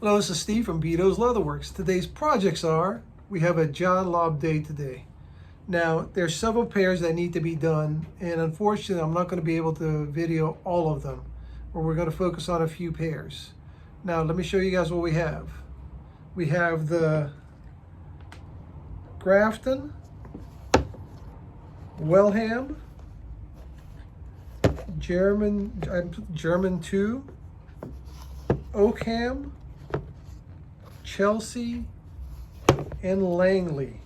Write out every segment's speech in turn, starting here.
Hello, this is Steve from Beato's Leatherworks. Today's projects are, we have a John Lobb day today. Now, there's several pairs that need to be done, and unfortunately, I'm not going to be able to video all of them, but we're going to focus on a few pairs. Now, let me show you guys what we have. We have the Grafton, Wellham, German 2, Oakham, Chelsea, and Langley.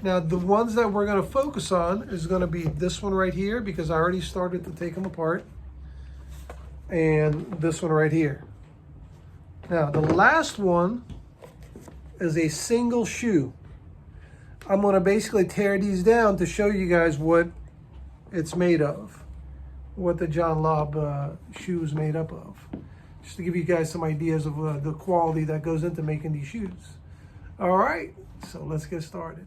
Now the ones that we're going to focus on is going to be this one right here, because I already started to take them apart, and this one right here. Now the last one is a single shoe. I'm going to basically tear these down to show you guys what it's made of, what the John Lobb shoe is made up of. Just to give you guys some ideas of the quality that goes into making these shoes. All right, so let's get started.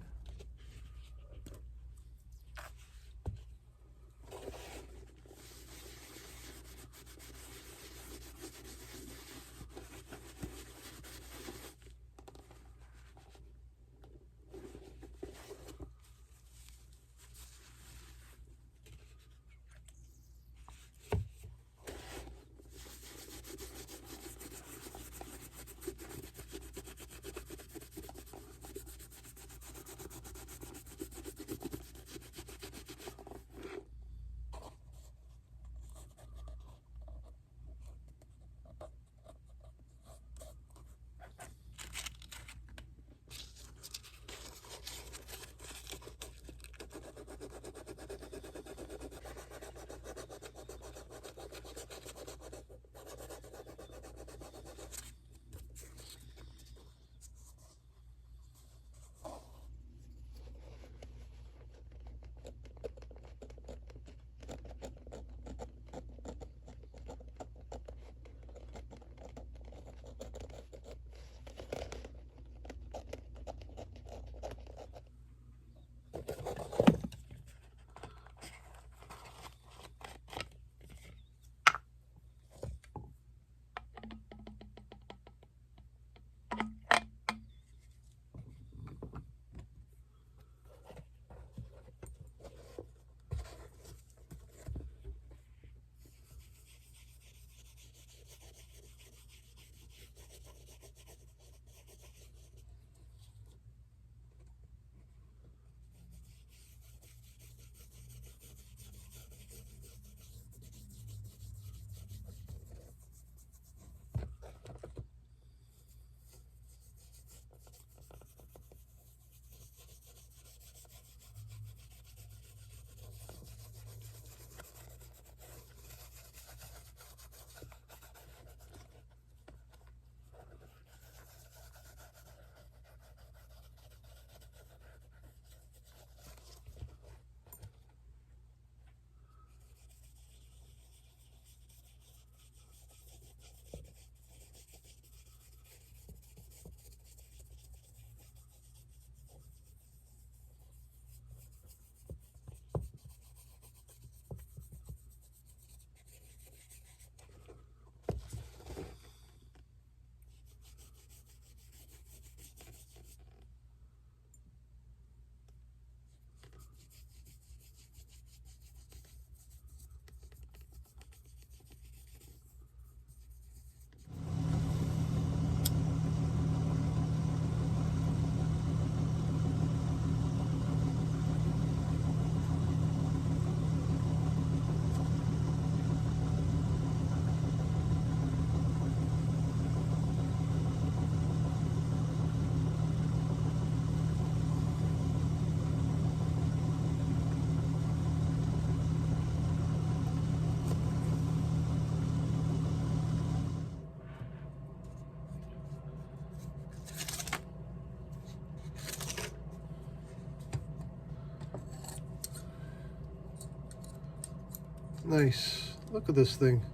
Nice. Look at this thing.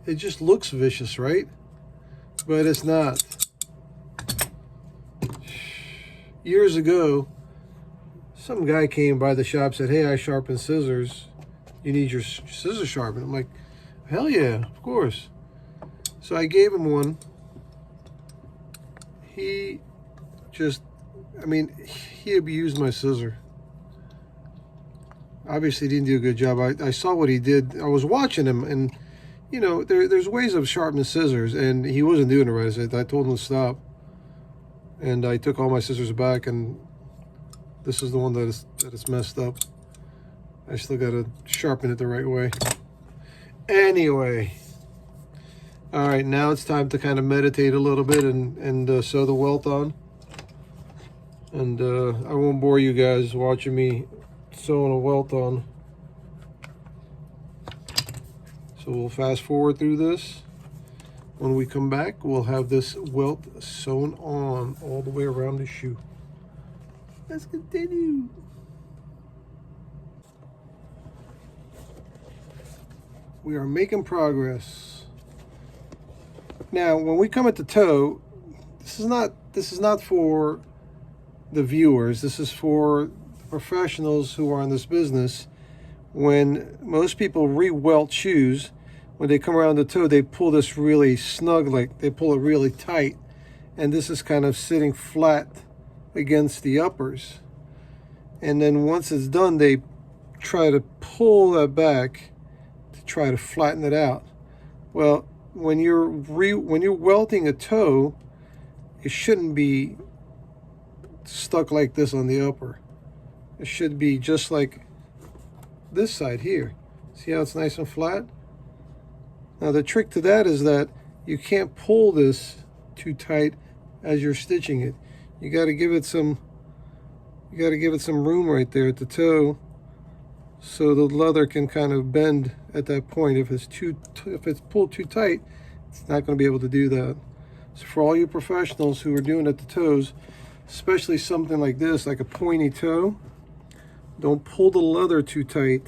It just looks vicious, right? But it's not. Years ago, some guy came by the shop, said, "Hey, I sharpen scissors. You need your scissors sharpened." I'm like, "Hell yeah, of course." So I gave him one. He just, I mean, he abused my scissor. Obviously didn't do a good job. I saw what he did. I was watching him, and you know, there's ways of sharpening scissors, and he wasn't doing it right. I told him to stop, and I took all my scissors back, and this is the one that is messed up. I still gotta sharpen it the right way. Anyway, all right, now it's time to kind of meditate a little bit and sew the welt on. And I won't bore you guys watching me sewing a welt on. So we'll fast forward through this. When we come back, we'll have this welt sewn on all the way around the shoe. Let's continue. We are making progress. Now, when we come at the toe, this is not for the viewers. This is for the professionals who are in this business. When most people re-welt shoes, when they come around the toe, they pull this really snug, like they pull it really tight, and this is kind of sitting flat against the uppers. And then once it's done, they try to pull that back to try to flatten it out. Well, when you're welting a toe, it shouldn't be stuck like this on the upper. It should be just like this side here. See how it's nice and flat? Now the trick to that is that you can't pull this too tight as you're stitching it. You got to give it some room right there at the toe, so the leather can kind of bend at that point. If it's pulled too tight, it's not going to be able to do that. So for all you professionals who are doing at the toes, especially something like this, like a pointy toe, don't pull the leather too tight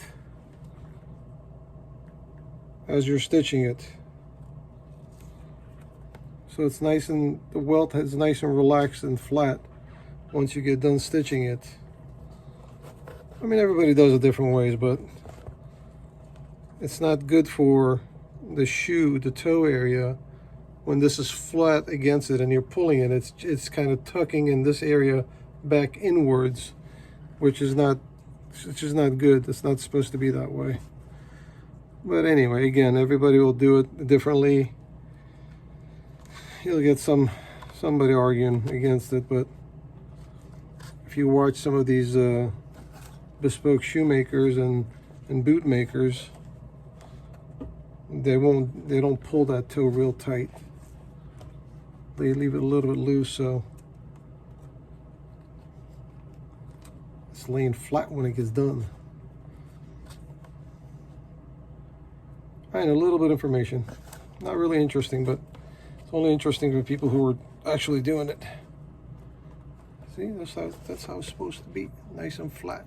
as you're stitching it. So it's nice, and the welt is nice and relaxed and flat once you get done stitching it. I mean, everybody does it different ways, but it's not good for the shoe, the toe area, when this is flat against it and you're pulling it. It's kind of tucking in this area back inwards, which is not good. It's not supposed to be that way. But anyway, again, everybody will do it differently. You'll get somebody arguing against it, but if you watch some of these bespoke shoemakers and boot makers, they don't pull that toe real tight. They leave it a little bit loose, so it's laying flat when it gets done. And a little bit of information. Not really interesting, but it's only interesting to people who are actually doing it. See, that's how it's supposed to be, nice and flat.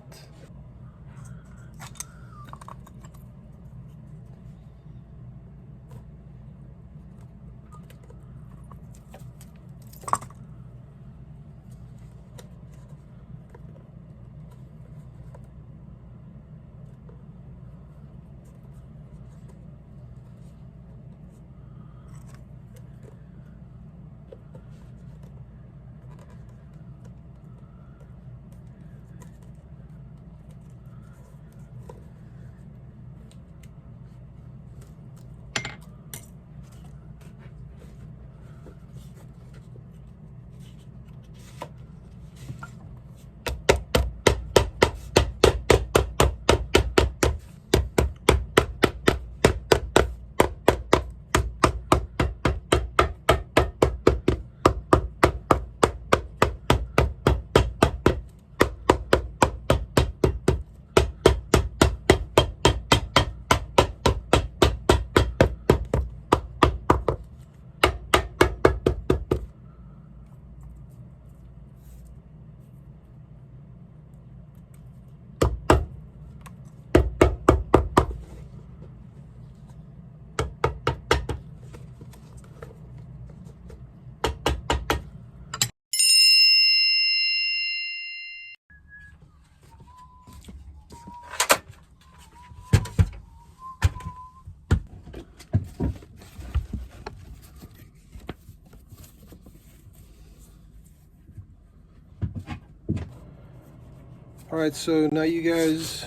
All right, so now you guys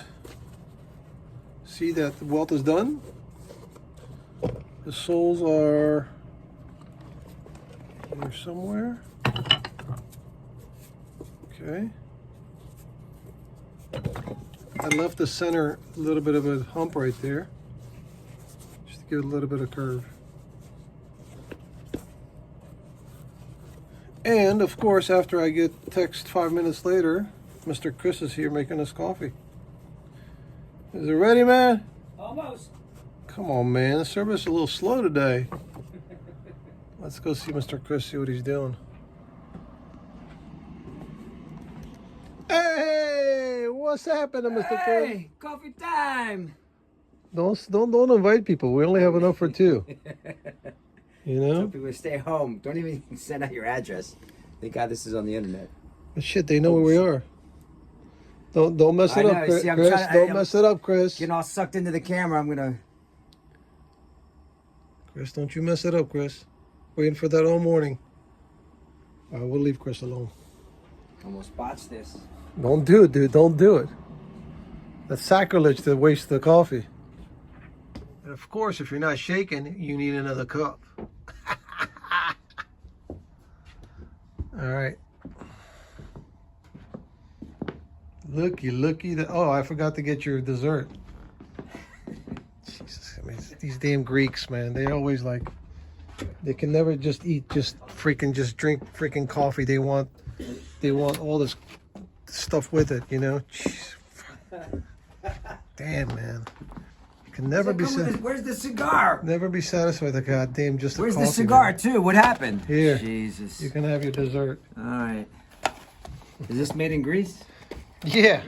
see that the welt is done. The soles are here somewhere. Okay. I left the center a little bit of a hump right there, just to give it a little bit of curve. And of course, after I get text 5 minutes later, Mr. Chris is here making us coffee. Is it ready, man? Almost. Come on, man. The service is a little slow today. Let's go see Mr. Chris, see what he's doing. Hey, what's happening, Mr. Chris? Hey, coffee time. Don't invite people. We only have enough for two. You know? Tell people to stay home. Don't even send out your address. Thank God this is on the internet. But shit, they know where we are. Don't mess it I up, know, Chris. see, I'm Chris, trying- don't I'm mess it up, Chris. Getting all sucked into the camera. I'm gonna. Chris, don't you mess it up, Chris. Waiting for that all morning. We'll leave Chris alone. Almost botched this. Don't do it, dude. Don't do it. That's sacrilege to waste the coffee. And of course, if you're not shaking, you need another cup. All right. Looky. Oh, I forgot to get your dessert. Jesus, I mean, these damn Greeks, man. They always like, they can never just drink freaking coffee. They want all this stuff with it, you know? Jeez. Damn, man. You can never be Where's the cigar? never be satisfied with a goddamn just a Where's coffee. the cigar Man. too? What happened? Here. Jesus. You can have your dessert. All right. Is this made in Greece? Yeah.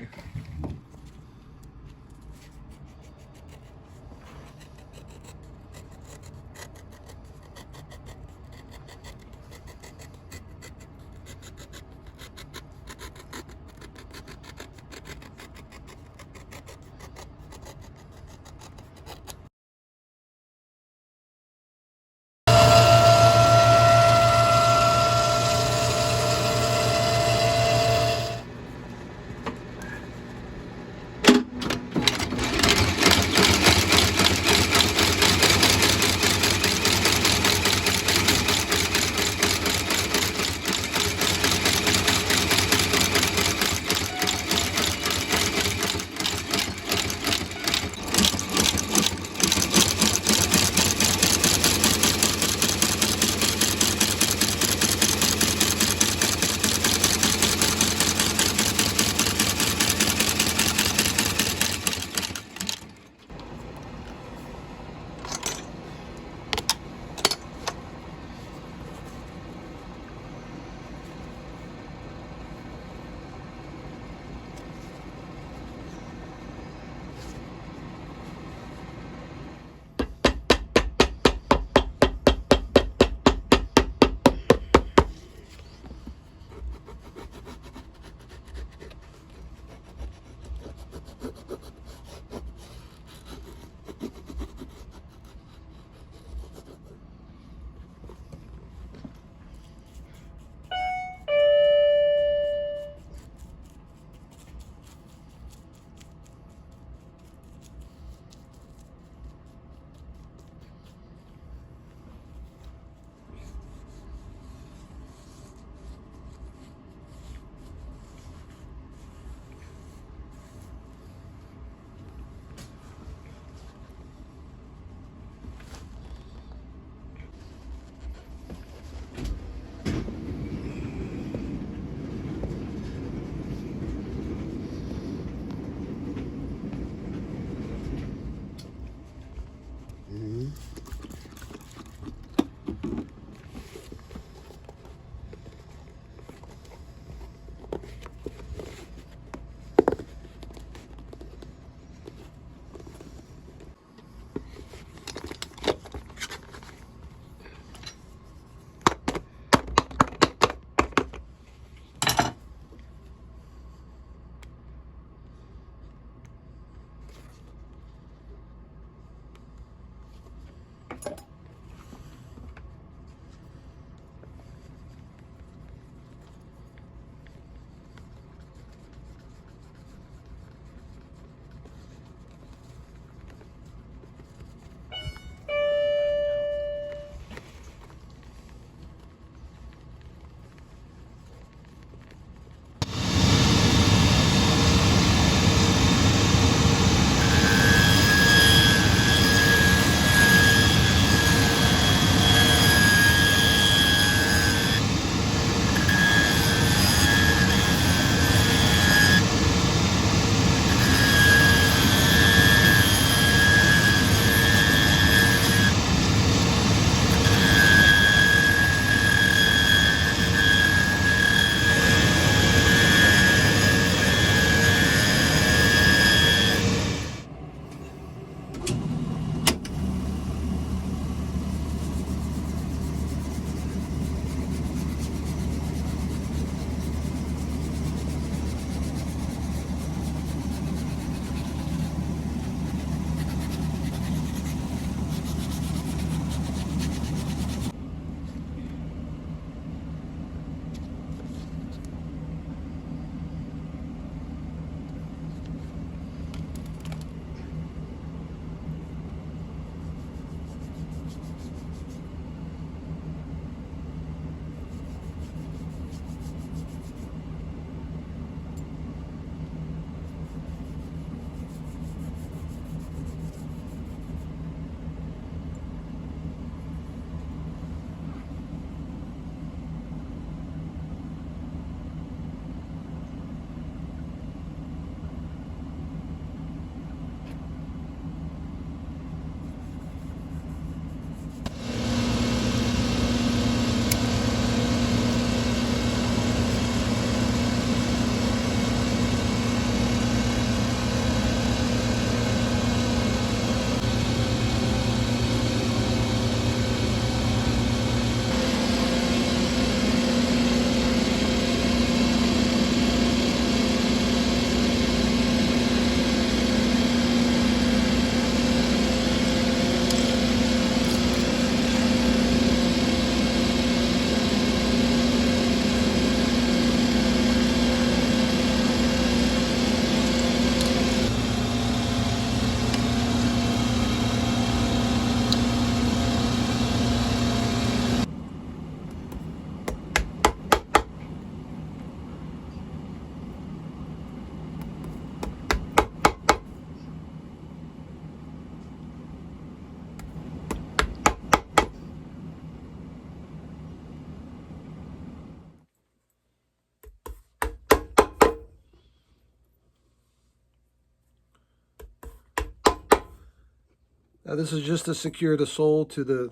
Now this is just to secure the sole to the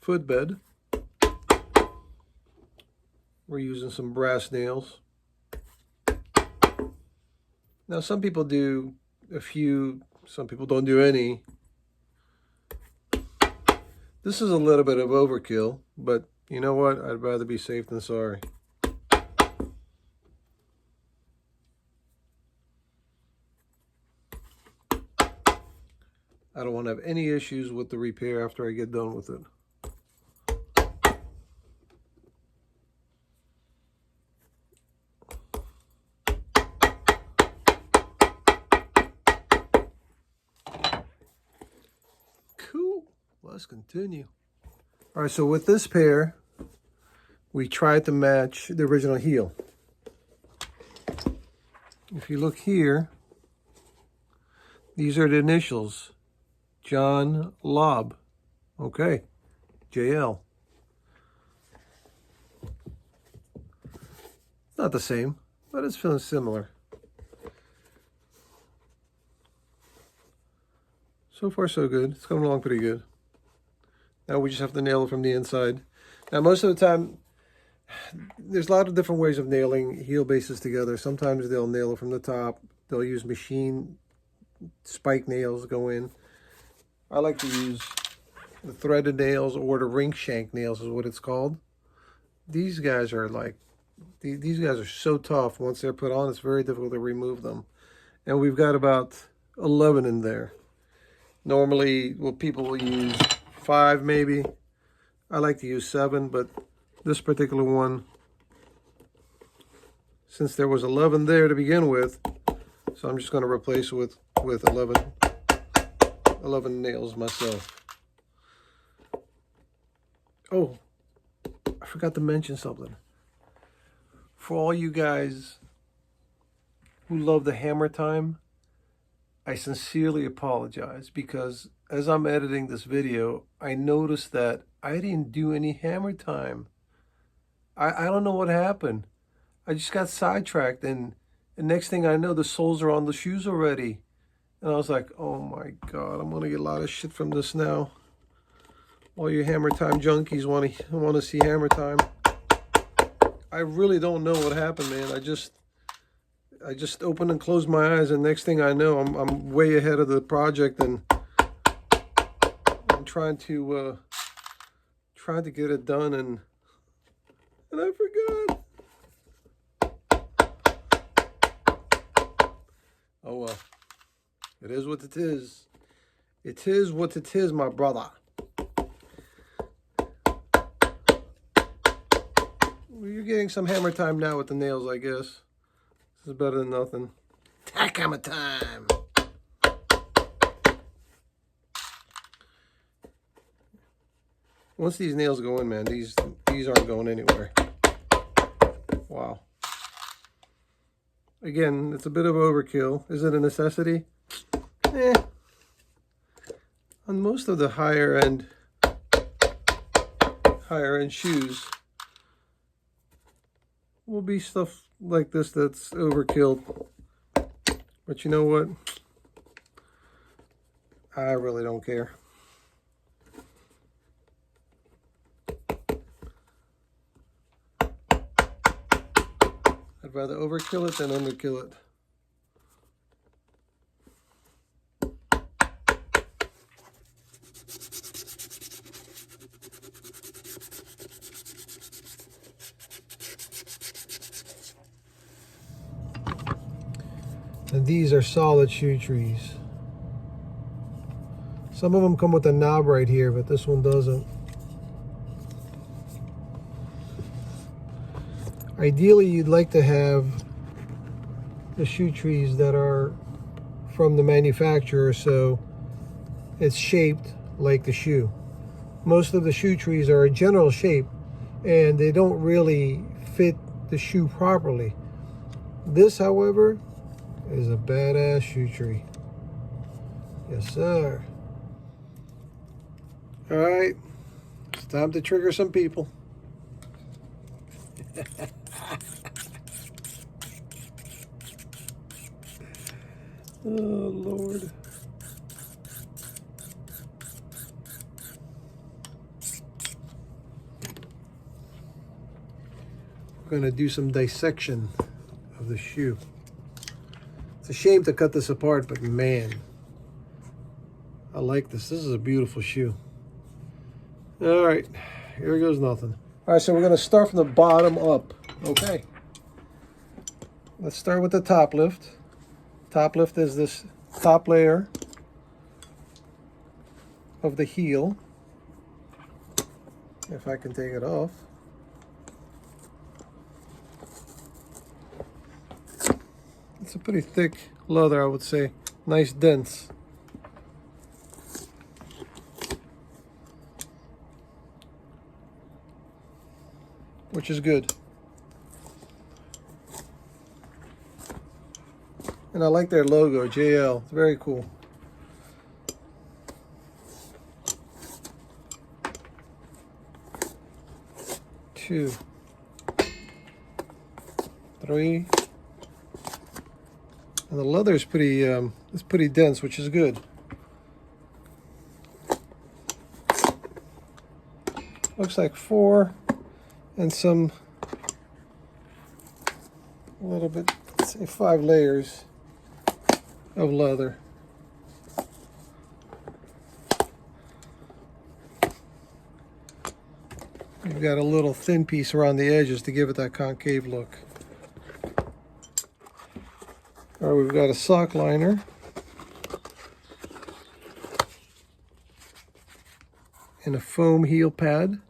footbed. We're using some brass nails. Now some people do a few, some people don't do any. This is a little bit of overkill, but you know what? I'd rather be safe than sorry. I don't want to have any issues with the repair after I get done with it. Cool. Let's continue. All right, so with this pair, we tried to match the original heel. If you look here, these are the initials. John Lobb. Okay, JL. Not the same, but it's feeling similar. So far, so good. It's coming along pretty good. Now we just have to nail it from the inside. Now, most of the time, there's a lot of different ways of nailing heel bases together. Sometimes they'll nail it from the top. They'll use machine spike nails to go in. I like to use the threaded nails, or the ring shank nails is what it's called. These guys are like, these guys are so tough. Once they're put on, it's very difficult to remove them. And we've got about 11 in there. Normally, well, people will use 5 maybe. I like to use 7, but this particular one, since there was 11 there to begin with, so I'm just going to replace it with 11 nails myself. Oh, I forgot to mention something. For all you guys who love the hammer time, I sincerely apologize, because as I'm editing this video, I noticed that I didn't do any hammer time. I don't know what happened. I just got sidetracked, and the next thing I know, the soles are on the shoes already. And I was like, oh my God, I'm gonna get a lot of shit from this now. All you hammer time junkies want to see hammer time. I really don't know what happened, man. I just opened and closed my eyes, and next thing I know, I'm way ahead of the project, and I'm trying to get it done, and I forgot. Oh well, it is what it is. It is what it is, my brother. Well, you're getting some hammer time now with the nails, I guess. This is better than nothing. Tack hammer time. Once these nails go in, man, these aren't going anywhere. Wow. Again, it's a bit of overkill. Is it a necessity? Eh. On most of the higher end shoes will be stuff like this that's overkill. But you know what? I really don't care. I'd rather overkill it than underkill it. And these are solid shoe trees. Some of them come with a knob right here, but this one doesn't. Ideally, you'd like to have the shoe trees that are from the manufacturer, so it's shaped like the shoe. Most of the shoe trees are a general shape, and they don't really fit the shoe properly. This, however, is a badass shoe tree. Yes, sir. All right, it's time to trigger some people. Oh, Lord. going to do some dissection of the shoe. It's a shame to cut this apart, but man, I like this. This is a beautiful shoe. All right, here goes nothing. All right, so we're going to start from the bottom up. Okay. Let's start with the top lift. Top lift is this top layer of the heel. If I can take it off. It's a pretty thick leather, I would say. Nice dense. Which is good. And I like their logo, JL. It's very cool. Two, three, and the leather is pretty dense, which is good. Looks like 4 and some a little bit, let's say 5 layers of leather. We've got a little thin piece around the edges to give it that concave look. All right, we've got a sock liner. And a foam heel pad.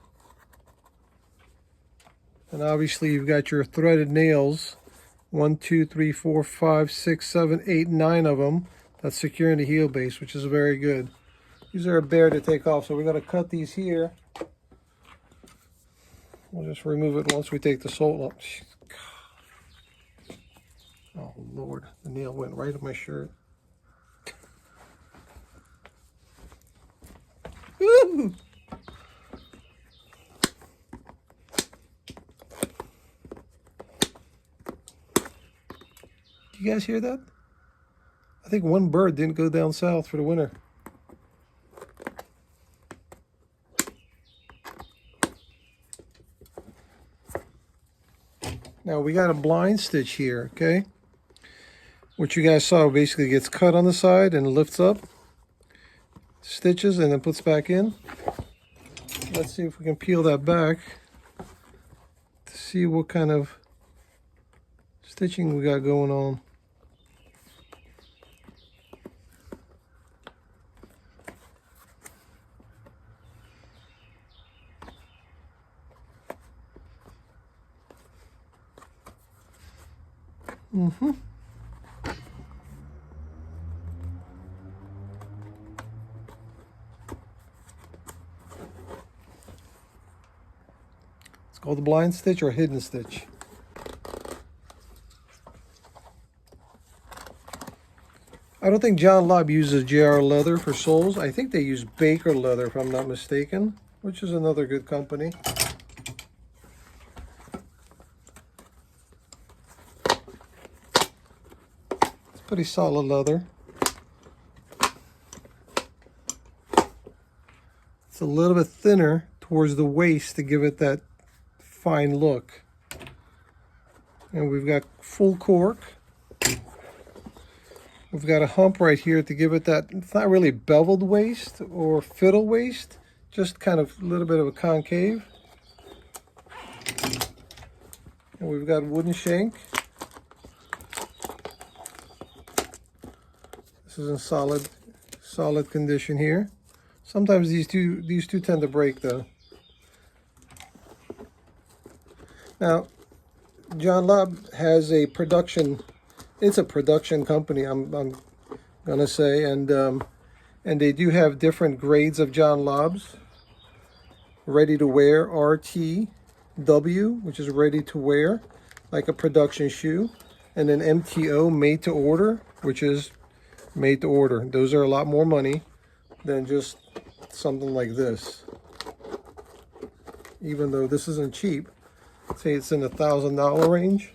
And obviously you've got your threaded nails. 1, 2, 3, 4, 5, 6, 7, 8, 9 of them. That's securing the heel base, which is very good. These are a bear to take off, so we're going to cut these here. We'll just remove it once we take the sole off. Oh Lord, the nail went right in my shirt. Woo! You guys hear that? I think one bird didn't go down south for the winter. Now we got a blind stitch here, okay? What you guys saw basically gets cut on the side and lifts up, stitches, and then puts back in. Let's see if we can peel that back to see what kind of stitching we got going on. It's called the blind stitch or hidden stitch. I don't think John Lobb uses JR leather for soles. I think they use Baker leather, if I'm not mistaken, which is another good company. Pretty solid leather. It's a little bit thinner towards the waist to give it that fine look. And we've got full cork. We've got a hump right here to give it that, it's not really beveled waist or fiddle waist, just kind of a little bit of a concave. And we've got wooden shank. This is in solid condition here. Sometimes these two tend to break though. Now, John Lobb has a production. It's a production company, I'm gonna say, and they do have different grades of John Lobb's. Ready to wear RTW, which is ready to wear, like a production shoe, and then MTO, made to order, which is made to order. Those are a lot more money than just something like this. Even though this isn't cheap, say it's in the $1,000 range.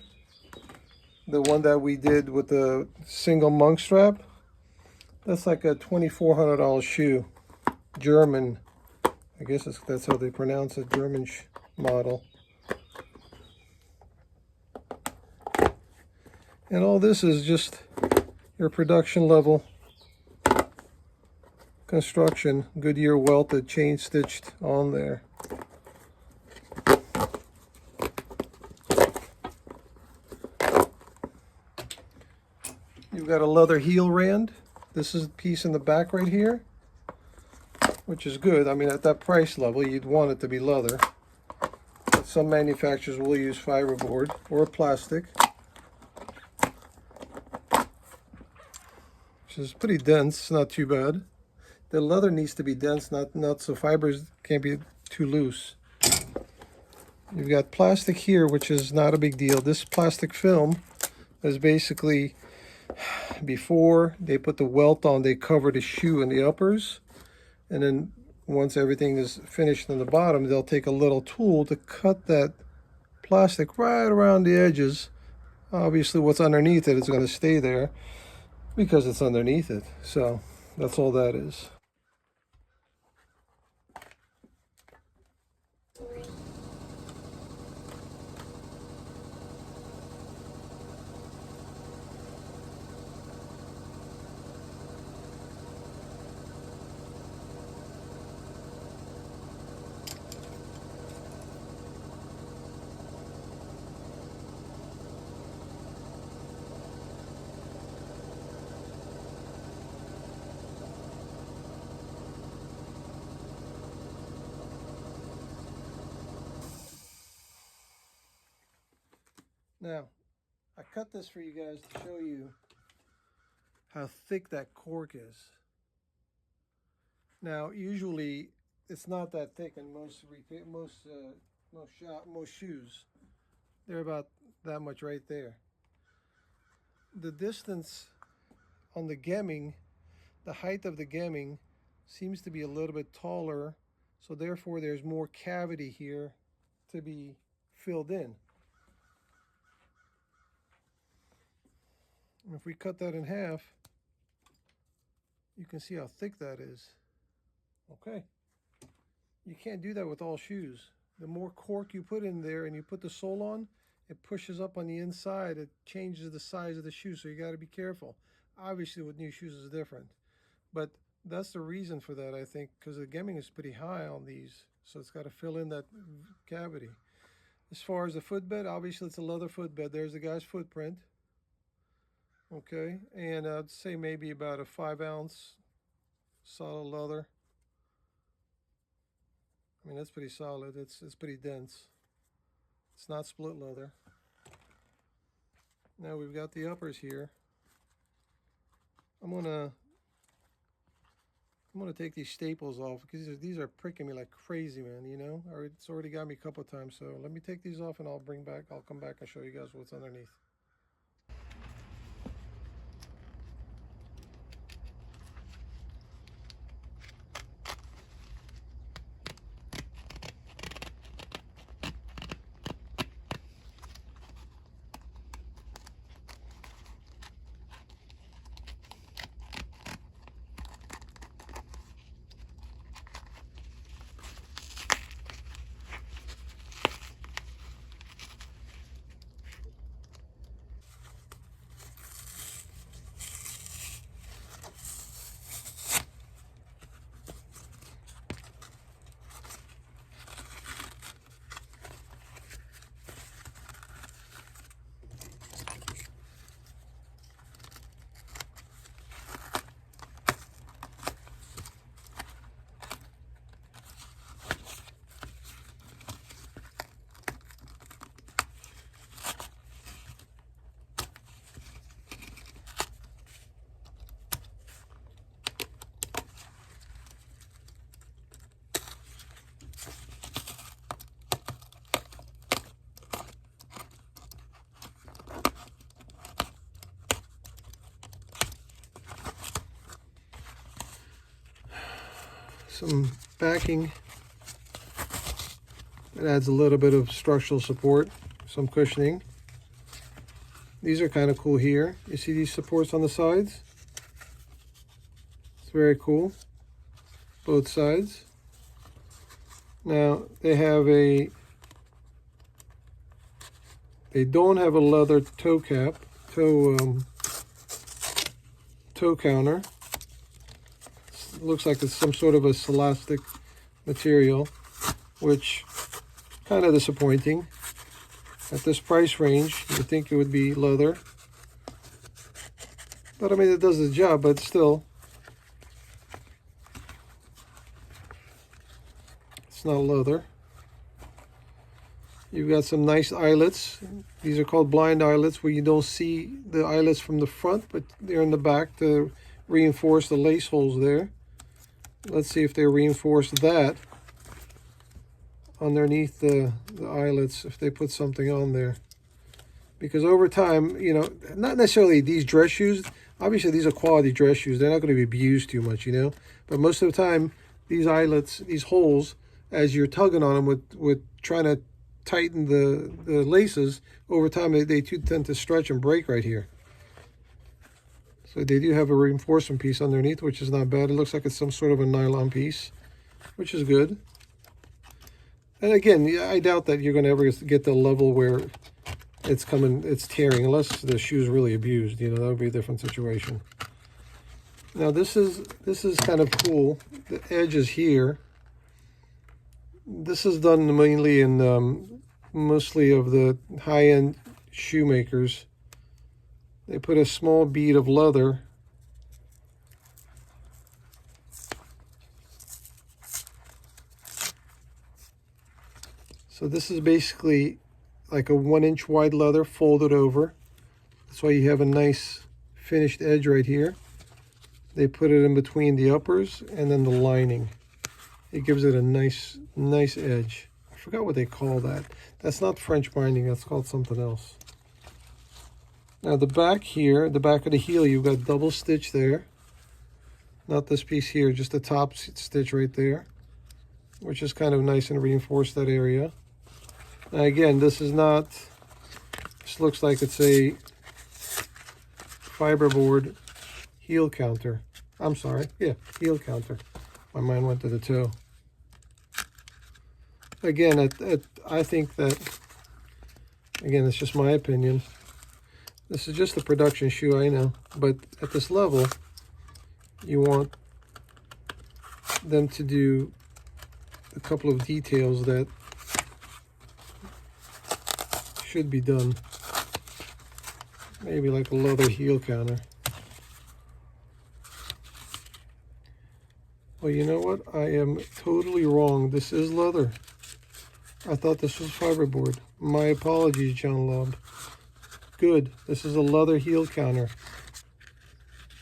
The one that we did with the single monk strap, that's like a $2,400 shoe. German, I guess that's how they pronounce it, German model. And all this is just your production level construction, Goodyear welted, chain stitched on there. You've got a leather heel rand. This is the piece in the back right here, which is good. I mean, at that price level, you'd want it to be leather. But some manufacturers will use fiberboard or plastic, which is pretty dense, not too bad. The leather needs to be dense, not so fibers can't be too loose. You've got plastic here, which is not a big deal. This plastic film is basically, before they put the welt on, they cover the shoe in the uppers. And then once everything is finished on the bottom, they'll take a little tool to cut that plastic right around the edges. Obviously, what's underneath it is going to stay there because it's underneath it. So that's all that is. Now, I cut this for you guys to show you how thick that cork is. Now, usually it's not that thick in most shoes. They're about that much right there. The distance on the gemming, the height of the gemming seems to be a little bit taller, so therefore there's more cavity here to be filled in. And if we cut that in half, you can see how thick that is. Okay. You can't do that with all shoes. The more cork you put in there and you put the sole on, it pushes up on the inside. It changes the size of the shoe, so you got to be careful. Obviously, with new shoes is different. But that's the reason for that, I think, because the gemming is pretty high on these. So it's got to fill in that cavity. As far as the footbed, obviously it's a leather footbed. There's the guy's footprint. Okay, and I'd say maybe about a 5-ounce solid leather. I mean, that's pretty solid. It's pretty dense. It's not split leather. Now we've got the uppers here. I'm gonna take these staples off because these are pricking me like crazy, man. You know, it's already got me a couple of times. So let me take these off, and I'll come back and show you guys what's underneath. Some backing that adds a little bit of structural support, some cushioning. These are kind of cool here. You see these supports on the sides? It's very cool. Both sides. Now they don't have a leather toe toe counter. It looks like it's some sort of a celastic material, which kind of disappointing. At this price range, you'd think it would be leather. But I mean, it does the job, but still, it's not leather. You've got some nice eyelets. These are called blind eyelets, where you don't see the eyelets from the front, but they're in the back to reinforce the lace holes there. Let's see if they reinforce that underneath the eyelets, if they put something on there. Because over time, you know, not necessarily these dress shoes. Obviously, these are quality dress shoes. They're not going to be abused too much, you know. But most of the time, these eyelets, these holes, as you're tugging on them with trying to tighten the laces, over time they do tend to stretch and break right here. So they do have a reinforcement piece underneath, which is not bad. It looks like it's some sort of a nylon piece, which is good. And again, I doubt that you're going to ever get the level where it's tearing, unless the shoe's really abused. You know, that would be a different situation. Now this is kind of cool. The edge is here. This is done mainly in mostly of the high-end shoemakers. They put a small bead of leather so this is basically like a 1-inch wide leather folded over. That's why you have a nice finished edge right here. They put it in between the uppers and then the lining. It gives it a nice edge. I forgot what they call that. That's not French binding, that's called something else. Now the back here, the back of the heel, you've got double stitch there. Not this piece here, just the top stitch right there, which is kind of nice and reinforced that area. Now again, this looks like it's a fiberboard heel counter. I'm sorry, yeah, heel counter. My mind went to the toe. Again, I think that, again, it's just my opinion. This is just a production shoe, I know. But at this level, you want them to do a couple of details that should be done. Maybe like a leather heel counter. Well, you know what? I am totally wrong. This is leather. I thought this was fiberboard. My apologies, John Lobb. Good. This is a leather heel counter.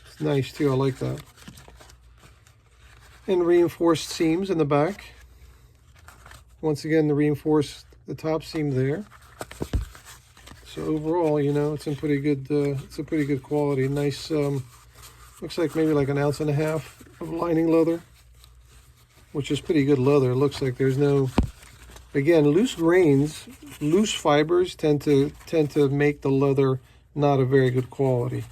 It's nice too. I like that. And reinforced seams in the back. Once again, the top seam there. So overall, you know, it's in pretty good. It's a pretty good quality. Nice. Looks like maybe like 1.5 ounces of lining leather, which is pretty good leather. It looks like there's no. Again, loose grains, loose fibers tend to make the leather not a very good quality.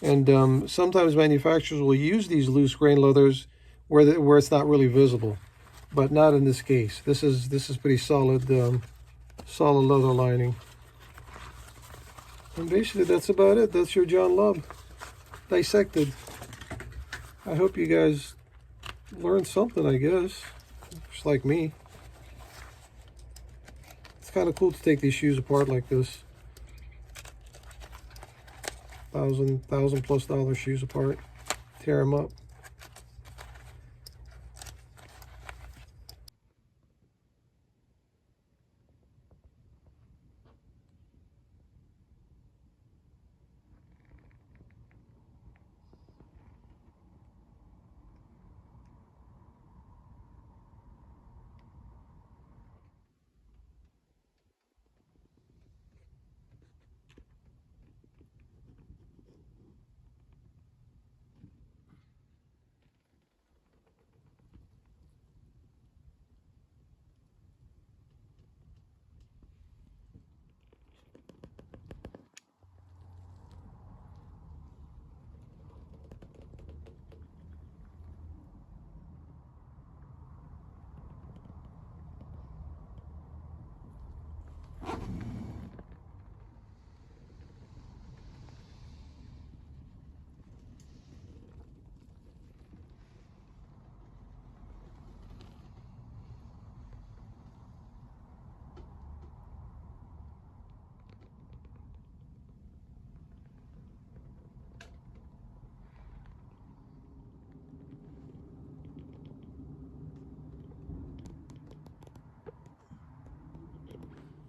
And sometimes manufacturers will use these loose grain leathers where it's not really visible, but not in this case. This is pretty solid, solid leather lining. And basically, that's about it. That's your John Lobb dissected. I hope you guys learned something, I guess, just like me. It's kind of cool to take these shoes apart like this. $1,000+ shoes apart, tear them up.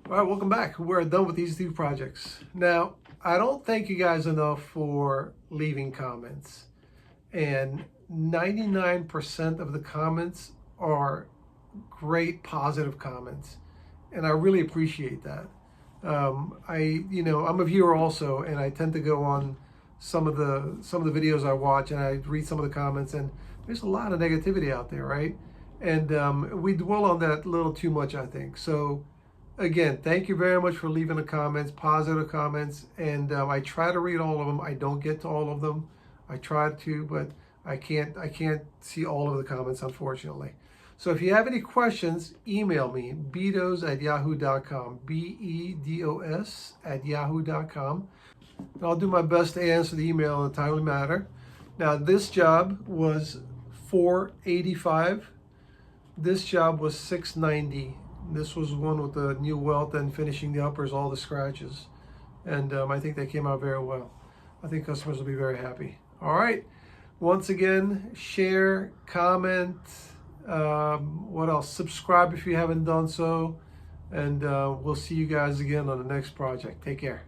All right, welcome back. We're done with these two projects. Now, I don't thank you guys enough for leaving comments. And 99% of the comments are great, positive comments. And I really appreciate that. I'm a viewer also, and I tend to go on some of the videos I watch, and I read some of the comments, and there's a lot of negativity out there, right? And we dwell on that a little too much, I think. So again, thank you very much for leaving the comments, positive comments, and I try to read all of them. I don't get to all of them. I try to, but I can't see all of the comments, unfortunately. So if you have any questions, email me, bedos@yahoo.com, bedos@yahoo.com. And I'll do my best to answer the email in a timely manner. Now, this job was $485. This job was $690. This was one with the new welt and finishing the uppers, all the scratches. And I think they came out very well. I think customers will be very happy. All right. Once again, share, comment, what else? Subscribe if you haven't done so. And we'll see you guys again on the next project. Take care.